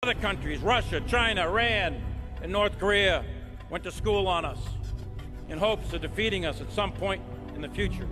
Other countries, Russia, China, Iran, and North Korea, went to school on us in hopes of defeating us at some point in the future.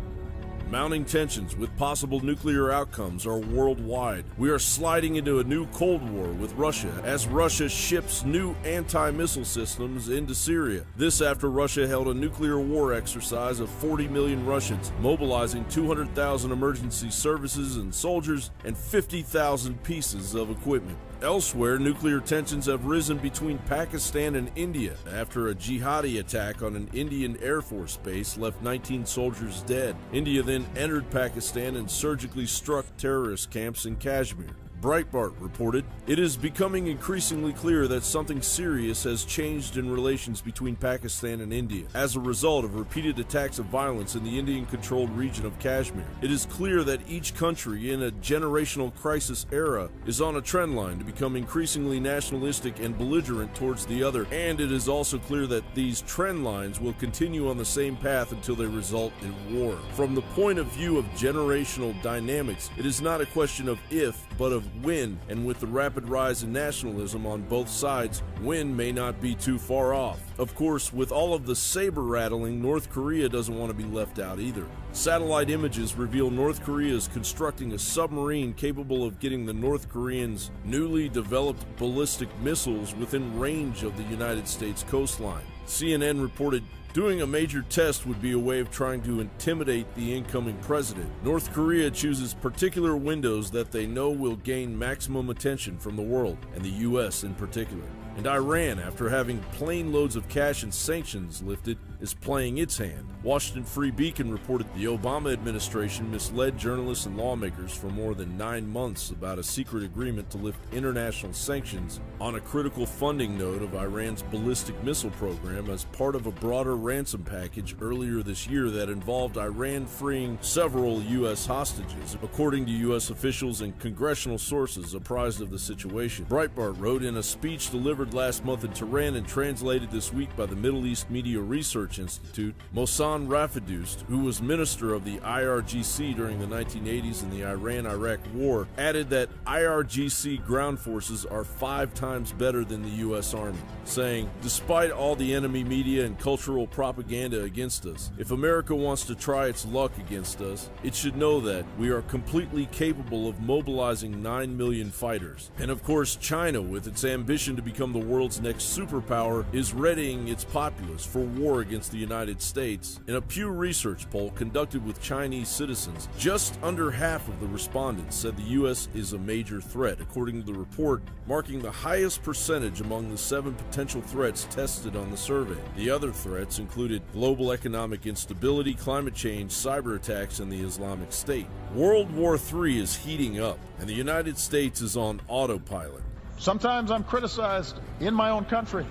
Mounting tensions with possible nuclear outcomes are worldwide. We are sliding into a new Cold War with Russia as Russia ships new anti-missile systems into Syria. This after Russia held a nuclear war exercise of 40 million Russians, mobilizing 200,000 emergency services and soldiers and 50,000 pieces of equipment. Elsewhere, nuclear tensions have risen between Pakistan and India after a jihadi attack on an Indian Air Force base left 19 soldiers dead. India then entered Pakistan and surgically struck terrorist camps in Kashmir. Breitbart reported, "It is becoming increasingly clear that something serious has changed in relations between Pakistan and India as a result of repeated attacks of violence in the Indian-controlled region of Kashmir. It is clear that each country in a generational crisis era is on a trend line to become increasingly nationalistic and belligerent towards the other, and it is also clear that these trend lines will continue on the same path until they result in war. From the point of view of generational dynamics, it is not a question of if, but of when, and with the rapid rise in nationalism on both sides, when may not be too far off. Of course, with all of the saber rattling, North Korea doesn't want to be left out either. Satellite images reveal North Korea is constructing a submarine capable of getting the North Koreans' newly developed ballistic missiles within range of the United States coastline. CNN reported, "Doing a major test would be a way of trying to intimidate the incoming president. North Korea chooses particular windows that they know will gain maximum attention from the world, and the U.S. in particular. And Iran, after having plane loads of cash and sanctions lifted, is playing its hand." Washington Free Beacon reported the Obama administration misled journalists and lawmakers for more than 9 months about a secret agreement to lift international sanctions on a critical funding node of Iran's ballistic missile program as part of a broader ransom package earlier this year that involved Iran freeing several U.S. hostages, according to U.S. officials and congressional sources apprised of the situation. Breitbart wrote in a speech delivered last month in Tehran and translated this week by the Middle East Media Research Institute, Mohsen Rafidoust, who was minister of the IRGC during the 1980s in the Iran-Iraq War, added that IRGC ground forces are 5 times better than the U.S. Army, saying, "Despite all the enemy media and cultural propaganda against us, if America wants to try its luck against us, it should know that we are completely capable of mobilizing 9 million fighters." And of course, China, with its ambition to become the world's next superpower, is readying its populace for war against the United States. In a Pew Research poll conducted with Chinese citizens, just under half of the respondents said the U.S. is a major threat, according to the report, marking the highest percentage among the 7 potential threats tested on the survey. The other threats included global economic instability, climate change, cyber attacks, and the Islamic State. World War III is heating up, and the United States is on autopilot. Sometimes I'm criticized in my own country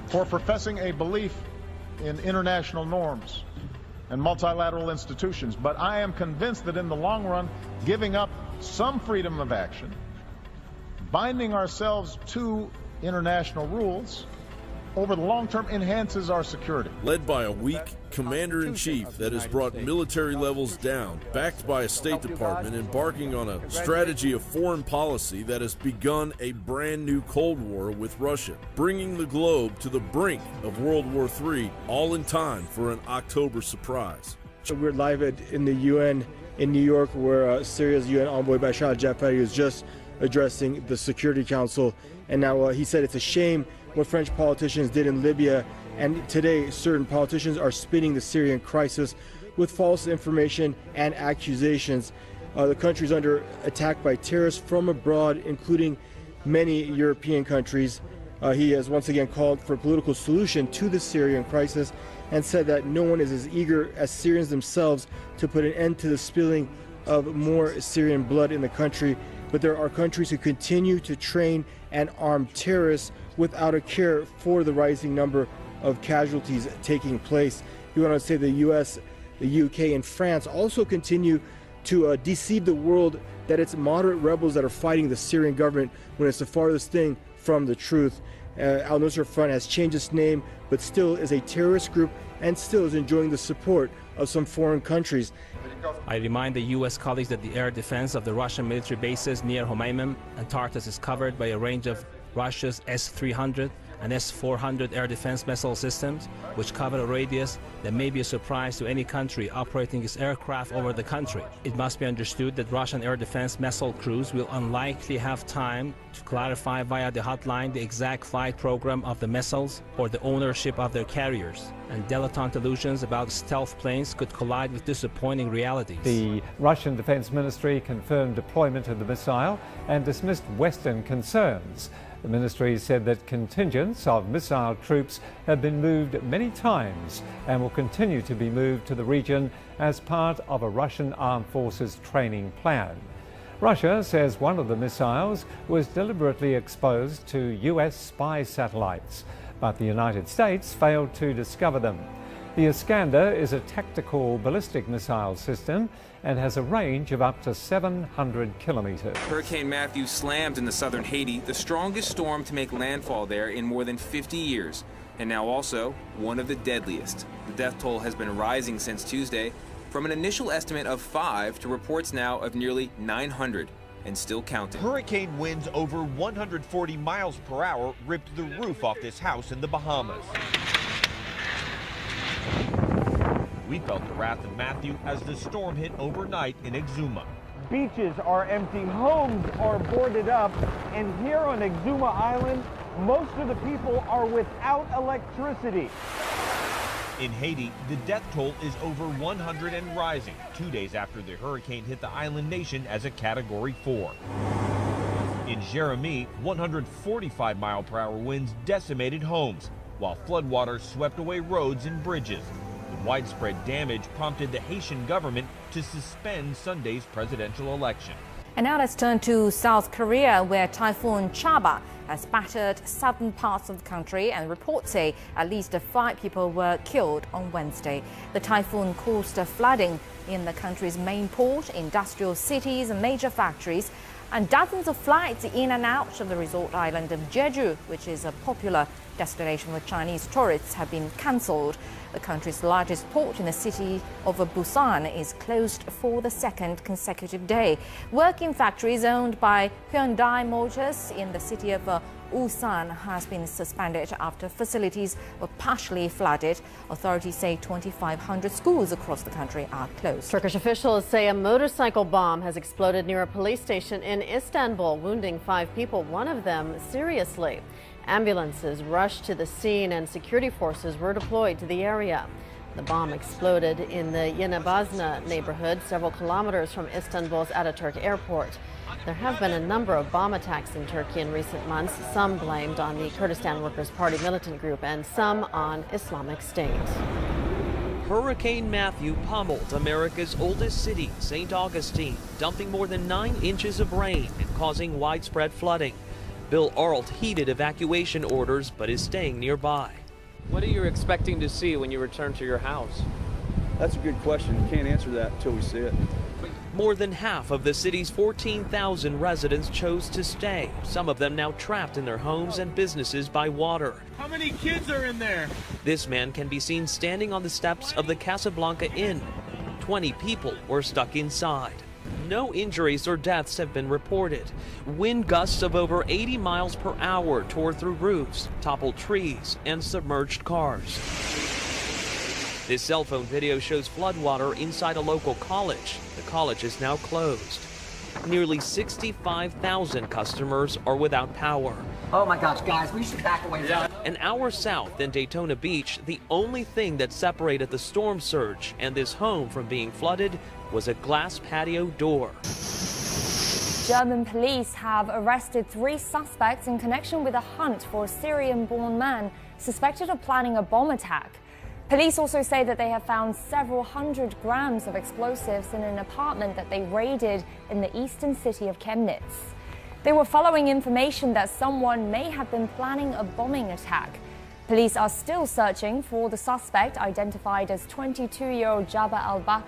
for professing a belief in international norms and multilateral institutions, but I am convinced that in the long run, giving up some freedom of action, binding ourselves to international rules, over the long term enhances our security. Led by a weak commander-in-chief that has brought military levels down, backed by a State Department embarking on a strategy of foreign policy that has begun a brand new Cold War with Russia, bringing the globe to the brink of World War III, all in time for an October surprise. So we're live in the UN in New York, where Syria's UN envoy Bashar al-Jafari is just addressing the Security Council, and now he said it's a shame what French politicians did in Libya, and today certain politicians are spinning the Syrian crisis with false information and accusations. The country is under attack by terrorists from abroad, including many European countries. He has once again called for a political solution to the Syrian crisis and said that no one is as eager as Syrians themselves to put an end to the spilling of more Syrian blood in the country. But there are countries who continue to train and arm terrorists without a care for the rising number of casualties taking place. You want to say the US, the UK, and France also continue to deceive the world that it's moderate rebels that are fighting the Syrian government when it's the farthest thing from the truth. Al-Nusra Front has changed its name, but still is a terrorist group and still is enjoying the support of some foreign countries. I remind the U.S. colleagues that the air defense of the Russian military bases near Homaimim and Tartus is covered by a range of Russia's S-300 and S-400 air defense missile systems, which cover a radius that may be a surprise to any country operating its aircraft over the country. It must be understood that Russian air defense missile crews will unlikely have time to clarify via the hotline the exact flight program of the missiles or the ownership of their carriers, and dilettante illusions about stealth planes could collide with disappointing realities. The Russian Defense Ministry confirmed deployment of the missile and dismissed Western concerns. The ministry said that contingents of missile troops have been moved many times and will continue to be moved to the region as part of a Russian armed forces training plan. Russia says one of the missiles was deliberately exposed to US spy satellites, but the United States failed to discover them. The Iskander is a tactical ballistic missile system and has a range of up to 700 kilometers. Hurricane Matthew slammed into southern Haiti, the strongest storm to make landfall there in more than 50 years, and now also one of the deadliest. The death toll has been rising since Tuesday, from an initial estimate of 5 to reports now of nearly 900, and still counting. Hurricane winds over 140 miles per hour ripped the roof off this house in the Bahamas. We felt the wrath of Matthew as the storm hit overnight in Exuma. Beaches are empty, homes are boarded up, and here on Exuma Island, most of the people are without electricity. In Haiti, the death toll is over 100 and rising, 2 days after the hurricane hit the island nation as a Category 4. In Jérémie, 145-mile-per-hour winds decimated homes, while floodwaters swept away roads and bridges. The widespread damage prompted the Haitian government to suspend Sunday's presidential election. And now let's turn to South Korea, where Typhoon Chaba has battered southern parts of the country, and reports say at least 5 people were killed on Wednesday. The typhoon caused flooding in the country's main port, industrial cities and major factories, and dozens of flights in and out of the resort island of Jeju, which is a popular destination with Chinese tourists, have been cancelled. The country's largest port in the city of Busan is closed for the second consecutive day. Work in factories owned by Hyundai Motors in the city of Ulsan has been suspended after facilities were partially flooded. Authorities say 2,500 schools across the country are closed. Turkish officials say a motorcycle bomb has exploded near a police station in Istanbul, wounding 5 people, one of them seriously. Ambulances rushed to the scene and security forces were deployed to the area. The bomb exploded in the Yenibazna neighborhood, several kilometers from Istanbul's Ataturk airport. There have been a number of bomb attacks in Turkey in recent months, some blamed on the Kurdistan Workers' Party militant group and some on Islamic State. Hurricane Matthew pummeled America's oldest city, St. Augustine, dumping more than 9 inches of rain and causing widespread flooding. Bill Arlt heeded evacuation orders but is staying nearby. What are you expecting to see when you return to your house? That's a good question. We can't answer that until we see it. More than half of the city's 14,000 residents chose to stay, some of them now trapped in their homes and businesses by water. How many kids are in there? This man can be seen standing on the steps of the Casablanca Inn. 20 people were stuck inside. No injuries or deaths have been reported. Wind gusts of over 80 miles per hour tore through roofs, toppled trees, and submerged cars. This cell phone video shows floodwater inside a local college. The college is now closed. Nearly 65,000 customers are without power. Oh my gosh, guys, we should back away. An hour south in Daytona Beach, the only thing that separated the storm surge and this home from being flooded was a glass patio door. German police have arrested 3 suspects in connection with a hunt for a Syrian-born man suspected of planning a bomb attack. Police also say that they have found several hundred grams of explosives in an apartment that they raided in the eastern city of Chemnitz. They were following information that someone may have been planning a bombing attack. Police are still searching for the suspect, identified as 22-year-old Jabba al-Bakr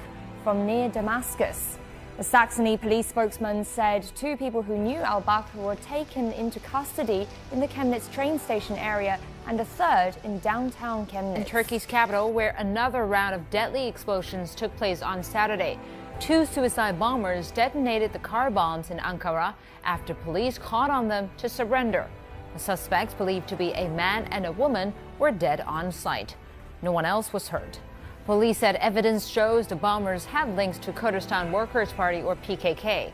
from near Damascus. The Saxony police spokesman said 2 people who knew al-Bakr were taken into custody in the Chemnitz train station area and a third in downtown Chemnitz. In Turkey's capital, where another round of deadly explosions took place on Saturday. 2 suicide bombers detonated the car bombs in Ankara after police called on them to surrender. The suspects, believed to be a man and a woman, were dead on site. No one else was hurt. Police said evidence shows the bombers had links to Kurdistan Workers' Party, or PKK.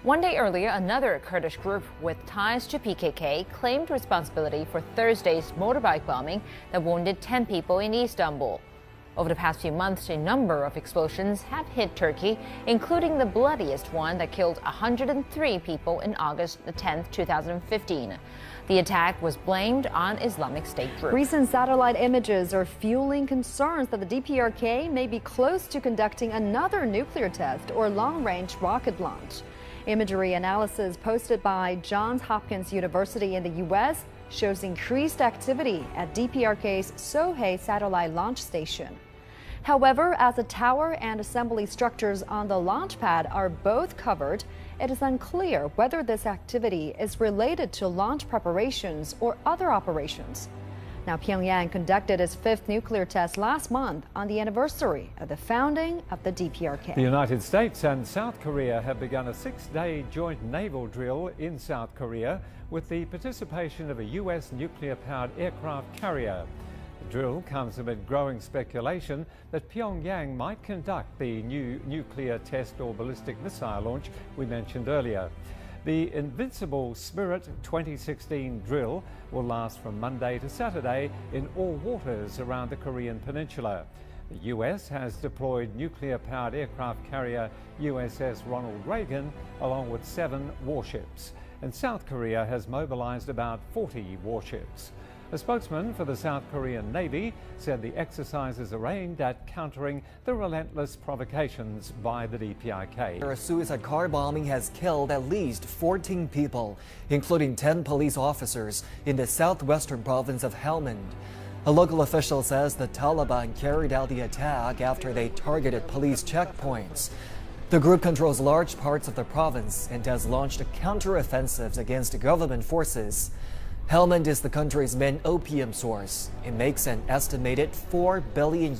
One day earlier, another Kurdish group with ties to PKK claimed responsibility for Thursday's motorbike bombing that wounded 10 people in Istanbul. Over the past few months, a number of explosions have hit Turkey, including the bloodiest one that killed 103 people in August 10, 2015. The attack was blamed on Islamic State group. Recent satellite images are fueling concerns that the DPRK may be close to conducting another nuclear test or long-range rocket launch. Imagery analysis posted by Johns Hopkins University in the U.S. shows increased activity at DPRK's Sohae satellite launch station. However, as the tower and assembly structures on the launch pad are both covered, it is unclear whether this activity is related to launch preparations or other operations. Now, Pyongyang conducted its 5th nuclear test last month on the anniversary of the founding of the DPRK. The United States and South Korea have begun a 6-day joint naval drill in South Korea with the participation of a U.S. nuclear-powered aircraft carrier. The drill comes amid growing speculation that Pyongyang might conduct the new nuclear test or ballistic missile launch we mentioned earlier. The Invincible Spirit 2016 drill will last from Monday to Saturday in all waters around the Korean peninsula. The US has deployed nuclear-powered aircraft carrier USS Ronald Reagan along with 7 warships, and South Korea has mobilized about 40 warships. A spokesman for the South Korean Navy said the exercises are aimed at countering the relentless provocations by the DPRK. A suicide car bombing has killed at least 14 people, including 10 police officers in the southwestern province of Helmand. A local official says the Taliban carried out the attack after they targeted police checkpoints. The group controls large parts of the province and has launched counteroffensives against government forces. Helmand is the country's main opium source. It makes an estimated $4 billion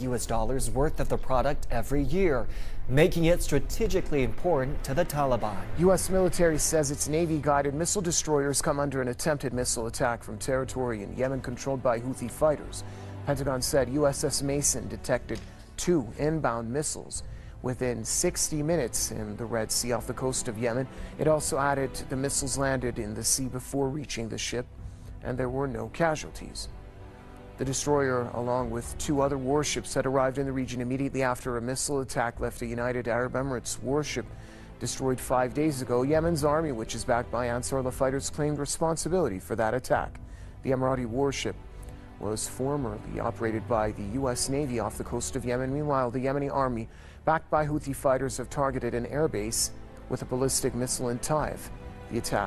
worth of the product every year, making it strategically important to the Taliban. U.S. military says its Navy-guided missile destroyers come under an attempted missile attack from territory in Yemen controlled by Houthi fighters. Pentagon said USS Mason detected 2 inbound missiles within 60 minutes in the Red Sea off the coast of Yemen. It also added the missiles landed in the sea before reaching the ship, and there were no casualties. The destroyer, along with 2 other warships, had arrived in the region immediately after a missile attack left a United Arab Emirates warship destroyed 5 days ago. Yemen's army, which is backed by Ansarullah fighters, claimed responsibility for that attack. The Emirati warship was formerly operated by the U.S. Navy off the coast of Yemen. Meanwhile, the Yemeni army, backed by Houthi fighters, have targeted an airbase with a ballistic missile in Taif. The attack